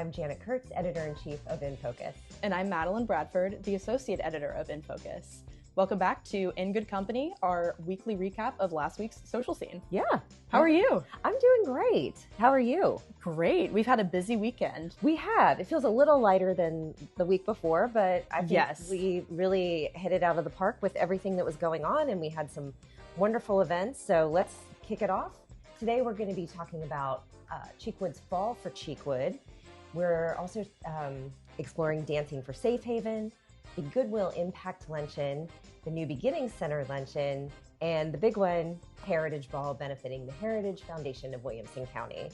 I'm Janet Kurtz, Editor-in-Chief of InFocus. And I'm Madeline Bradford, the Associate Editor of InFocus. Welcome back to In Good Company, our weekly recap of last week's social scene. Yeah. How are you? I'm doing great. How are you? Great. We've had a busy weekend. We have. It feels a little lighter than the week before, but I think we really hit it out of the park with everything that was going on, and we had some wonderful events. So let's kick it off. Today we're going to be talking about Cheekwood's Fall for Cheekwood. We're also exploring Dancing for Safe Haven, the Goodwill Impact Luncheon, the New Beginnings Center Luncheon, and the big one, Heritage Ball, benefiting the Heritage Foundation of Williamson County.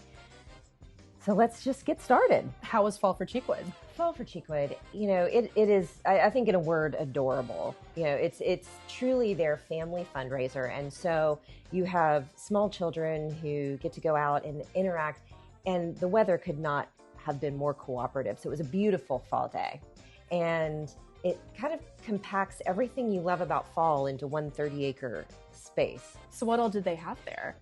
So let's just get started. How was Fall for Cheekwood? Fall for Cheekwood, you know, it is, I think in a word, adorable. You know, it's truly their family fundraiser. And so you have small children who get to go out and interact, and the weather could not have been more cooperative. So it was a beautiful fall day. And it kind of compacts everything you love about fall into one 30-acre space. So what all did they have there?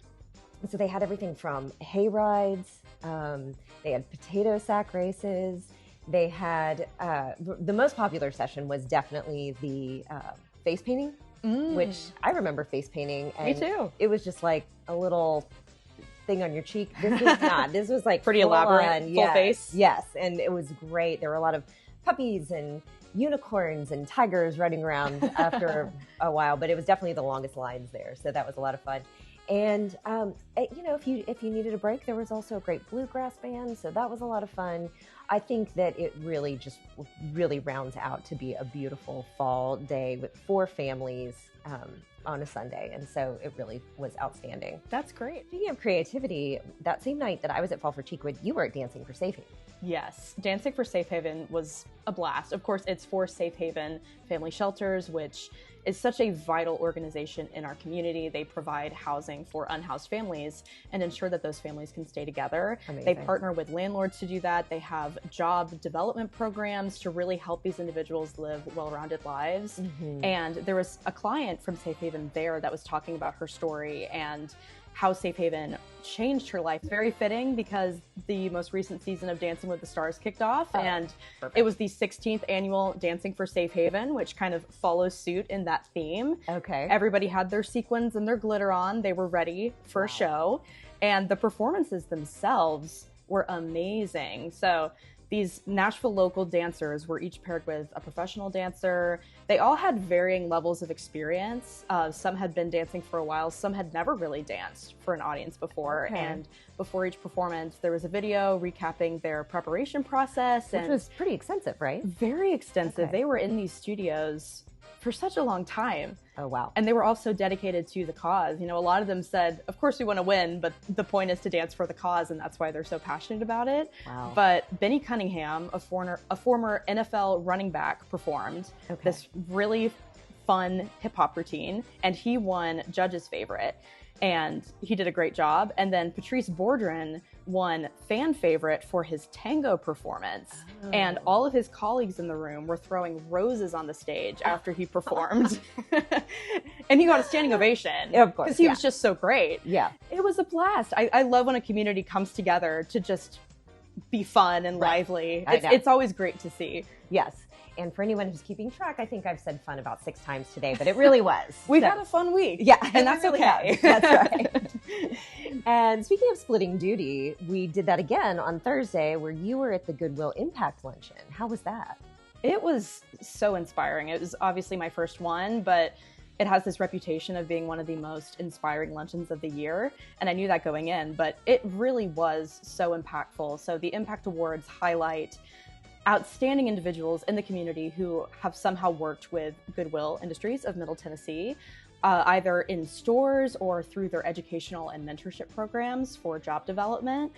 So they had everything from hay rides, they had potato sack races, they had, the most popular session was definitely the face painting, which I remember face painting. And me too. It was just like a little thing on your cheek. This was not, this was like pretty elaborate, full face. Yes, and it was great. There were a lot of puppies and unicorns and tigers running around after a while, but it was definitely the longest lines there. So that was a lot of fun. And, you know, if you needed a break, there was also a great bluegrass band. So that was a lot of fun. I think that it really rounds out to be a beautiful fall day with 4 families on a Sunday. And so it really was outstanding. That's great. Speaking of creativity, that same night that I was at Fall for Cheekwood, you were at Dancing for Safe Haven. Yes, Dancing for Safe Haven was a blast. Of course, it's for Safe Haven Family Shelters, which is such a vital organization in our community. They provide housing for unhoused families and ensure that those families can stay together. Amazing. They partner with landlords to do that. They have job development programs to really help these individuals live well-rounded lives. Mm-hmm. And there was a client from Safe Haven there that was talking about her story and how Safe Haven changed her life. Very fitting because the most recent season of Dancing with the Stars kicked off, and perfect. It was the 16th annual Dancing for Safe Haven, which kind of follows suit in that theme. Okay. Everybody had their sequins and their glitter on. They were ready for a show, and the performances themselves were amazing. So these Nashville local dancers were each paired with a professional dancer. They all had varying levels of experience. Some had been dancing for a while. Some had never really danced for an audience before. Okay. And before each performance, there was a video recapping their preparation process. Which was pretty extensive, right? Very extensive. Okay. They were in these studios for such a long time. Oh, wow. And they were also dedicated to the cause. You know, a lot of them said, of course we want to win, but the point is to dance for the cause, and that's why they're so passionate about it. Wow. But Benny Cunningham, a former NFL running back, performed this really fun hip-hop routine, and he won Judge's favorite. And he did a great job. And then Patrice Bourdrin won fan favorite for his tango performance. Oh. And all of his colleagues in the room were throwing roses on the stage after he performed. And he got a standing ovation. Of course. Because he was just so great. Yeah. It was a blast. I love when a community comes together to just be fun and lively. It's always great to see. Yes. And for anyone who's keeping track, I think I've said fun about 6 times today, but it really was. We've had a fun week. Yeah. And that's really okay. That's right. And speaking of splitting duty, we did that again on Thursday where you were at the Goodwill Impact Luncheon. How was that? It was so inspiring. It was obviously my first one, but it has this reputation of being one of the most inspiring luncheons of the year. And I knew that going in, but it really was so impactful. So the Impact Awards highlight outstanding individuals in the community who have somehow worked with Goodwill Industries of Middle Tennessee, either in stores or through their educational and mentorship programs for job development.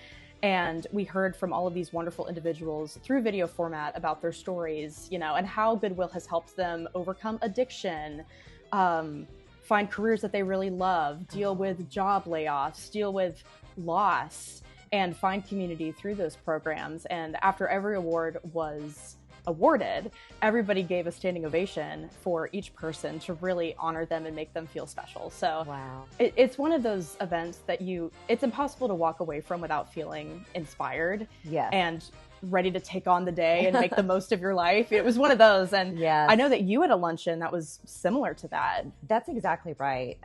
And we heard from all of these wonderful individuals through video format about their stories, you know, and how Goodwill has helped them overcome addiction, find careers that they really love, deal with job layoffs, deal with loss, and find community through those programs. And after every award was awarded, everybody gave a standing ovation for each person to really honor them and make them feel special. So wow. It's one of those events that it's impossible to walk away from without feeling inspired. Yes. And ready to take on the day and make the most of your life. It was one of those. And yes. I know that you had a luncheon that was similar to that. That's exactly right.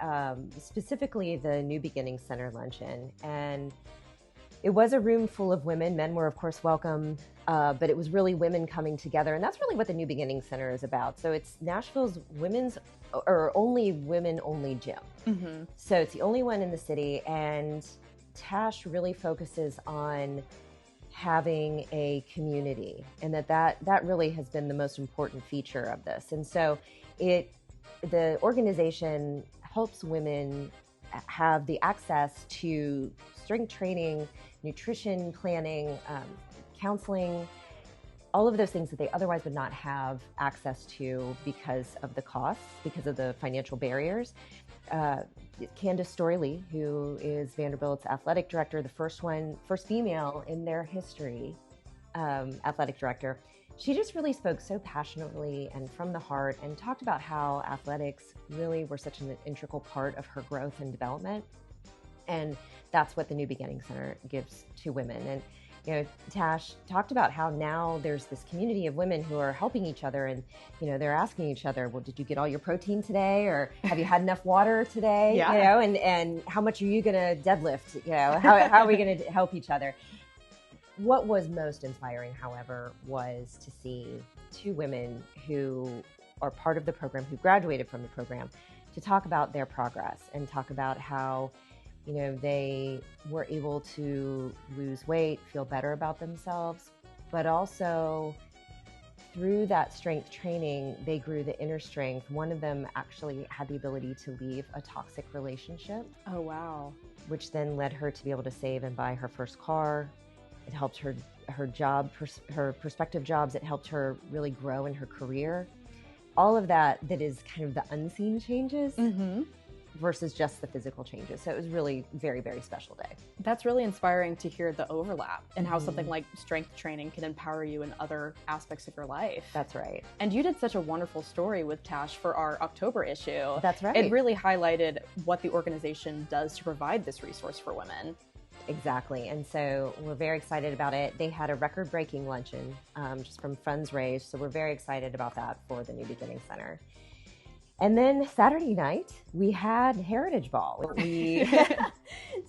Specifically the New Beginning Center luncheon. And it was a room full of women. Men were, of course, welcome, but it was really women coming together. And that's really what the New Beginning Center is about. So it's Nashville's only women-only gym. Mm-hmm. So it's the only one in the city. And Tash really focuses on having a community, and that really has been the most important feature of this. And so the organization helps women have the access to strength training, nutrition planning, counseling, all of those things that they otherwise would not have access to because of the costs, because of the financial barriers. Candace Story-Lee, who is Vanderbilt's athletic director, the first female in their history, athletic director, she just really spoke so passionately and from the heart and talked about how athletics really were such an integral part of her growth and development. And that's what the New Beginning Center gives to women. And Tash talked about how now there's this community of women who are helping each other, and they're asking each other, well, did you get all your protein today, or have you had enough water today? Yeah. And how much are you going to deadlift? How are we going to help each other? What was most inspiring, however, was to see two women who are part of the program, who graduated from the program, to talk about their progress and talk about how they were able to lose weight, feel better about themselves, but also through that strength training, they grew the inner strength. One of them actually had the ability to leave a toxic relationship. Oh, wow. Which then led her to be able to save and buy her first car. It helped her prospective jobs. It helped her really grow in her career. All of that is kind of the unseen changes. Mm-hmm. Versus just the physical changes. So it was really very, very special day. That's really inspiring to hear the overlap and how something like strength training can empower you in other aspects of your life. That's right. And you did such a wonderful story with Tash for our October issue. That's right. It really highlighted what the organization does to provide this resource for women. Exactly. And so we're very excited about it. They had a record-breaking luncheon just from funds raised. So we're very excited about that for the New Beginning Center. And then Saturday night, we had Heritage Ball.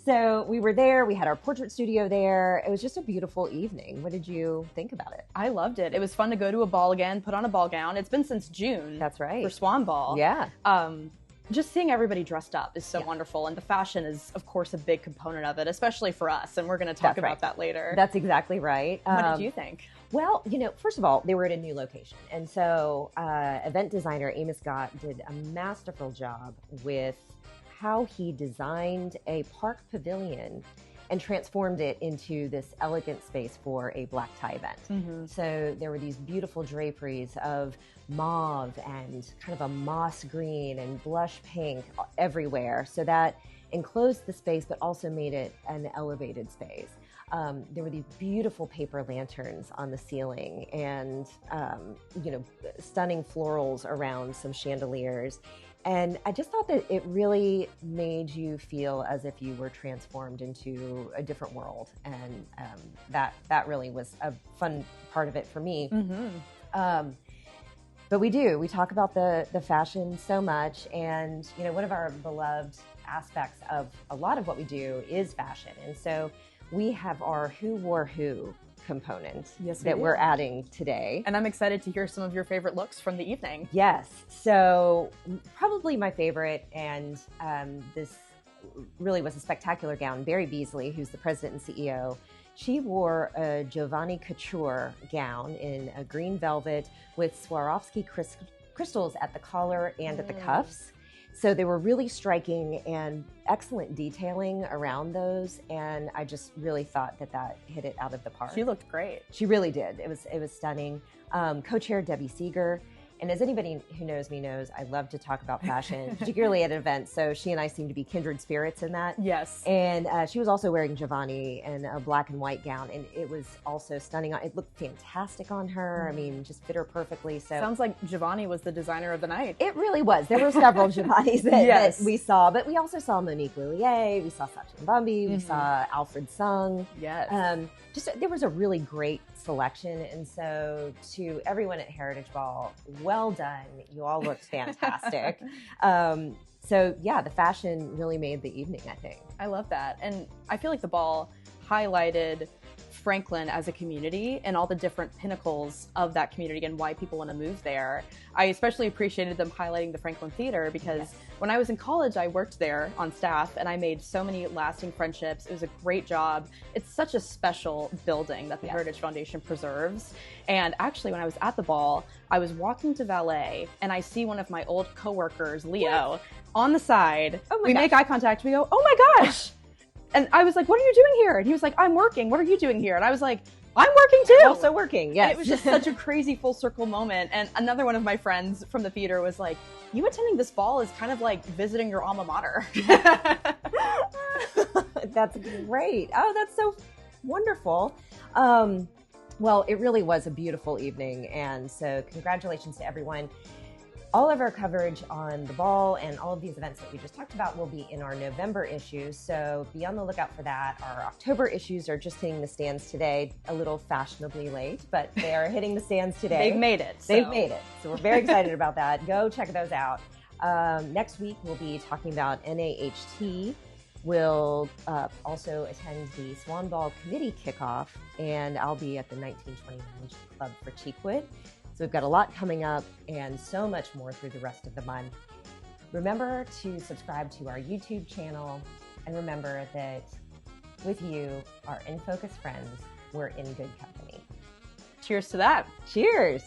So we were there. We had our portrait studio there. It was just a beautiful evening. What did you think about it? I loved it. It was fun to go to a ball again, put on a ball gown. It's been since June. That's right. For Swan Ball. Yeah. Just seeing everybody dressed up is so wonderful. And the fashion is, of course, a big component of it, especially for us. And we're going to talk about that later. That's exactly right. What did you think? Well, first of all, they were at a new location. And so event designer Amos Scott did a masterful job with how he designed a park pavilion and transformed it into this elegant space for a black tie event. Mm-hmm. So there were these beautiful draperies of mauve and kind of a moss green and blush pink everywhere. So that enclosed the space, but also made it an elevated space. There were these beautiful paper lanterns on the ceiling and, stunning florals around some chandeliers. And I just thought that it really made you feel as if you were transformed into a different world. And that really was a fun part of it for me. Mm-hmm. But we talk about the fashion so much. And, one of our beloved aspects of a lot of what we do is fashion. And so we have our Who Wore Who component we're adding today. And I'm excited to hear some of your favorite looks from the evening. Yes. So probably my favorite, and this really was a spectacular gown. Barry Beasley, who's the president and CEO, she wore a Giovanni Couture gown in a green velvet with Swarovski crystals at the collar and at the cuffs. So they were really striking and excellent detailing around those. And I just really thought that hit it out of the park. She looked great. She really did. It was stunning. Co-chair Debbie Seeger. And as anybody who knows me knows, I love to talk about fashion, particularly at events. So she and I seem to be kindred spirits in that. Yes. And she was also wearing Giovanni in a black and white gown. And it was also stunning. It looked fantastic on her. I mean, just fit her perfectly. So sounds like Giovanni was the designer of the night. It really was. There were several Giovannis that we saw. But we also saw Monique Lillier. We saw Sacha Mbambi. We saw Alfred Sung. Yes. there was a really great selection. And so to everyone at Heritage Ball, well done. You all looked fantastic. So yeah, the fashion really made the evening, I think. I love that. And I feel like the ball highlighted Franklin as a community and all the different pinnacles of that community and why people want to move there. I especially appreciated them highlighting the Franklin Theater because when I was in college, I worked there on staff and I made so many lasting friendships. It was a great job. It's such a special building that the Heritage Foundation preserves. And actually, when I was at the ball, I was walking to valet and I see one of my old coworkers, Leo, on the side. We make eye contact. We go, oh my gosh. And I was like, what are you doing here? And he was like, I'm working. What are you doing here? And I was like, I'm working too. Also working, yes. And it was just such a crazy full circle moment. And another one of my friends from the theater was like, you attending this ball is kind of like visiting your alma mater. That's great. Oh, that's so wonderful. Well, it really was a beautiful evening. And so congratulations to everyone. All of our coverage on the ball and all of these events that we just talked about will be in our November issues. So be on the lookout for that. Our October issues are just hitting the stands today, a little fashionably late, but they are hitting the stands today. They've made it. They've made it. So we're very excited about that. Go check those out. Next week, we'll be talking about NAHT. We'll also attend the Swan Ball Committee kickoff, and I'll be at the 1920 Lunch Club for Cheekwood. So we've got a lot coming up and so much more through the rest of the month. Remember to subscribe to our YouTube channel, and remember that with you, our In Focus friends, we're in good company. Cheers to that. Cheers.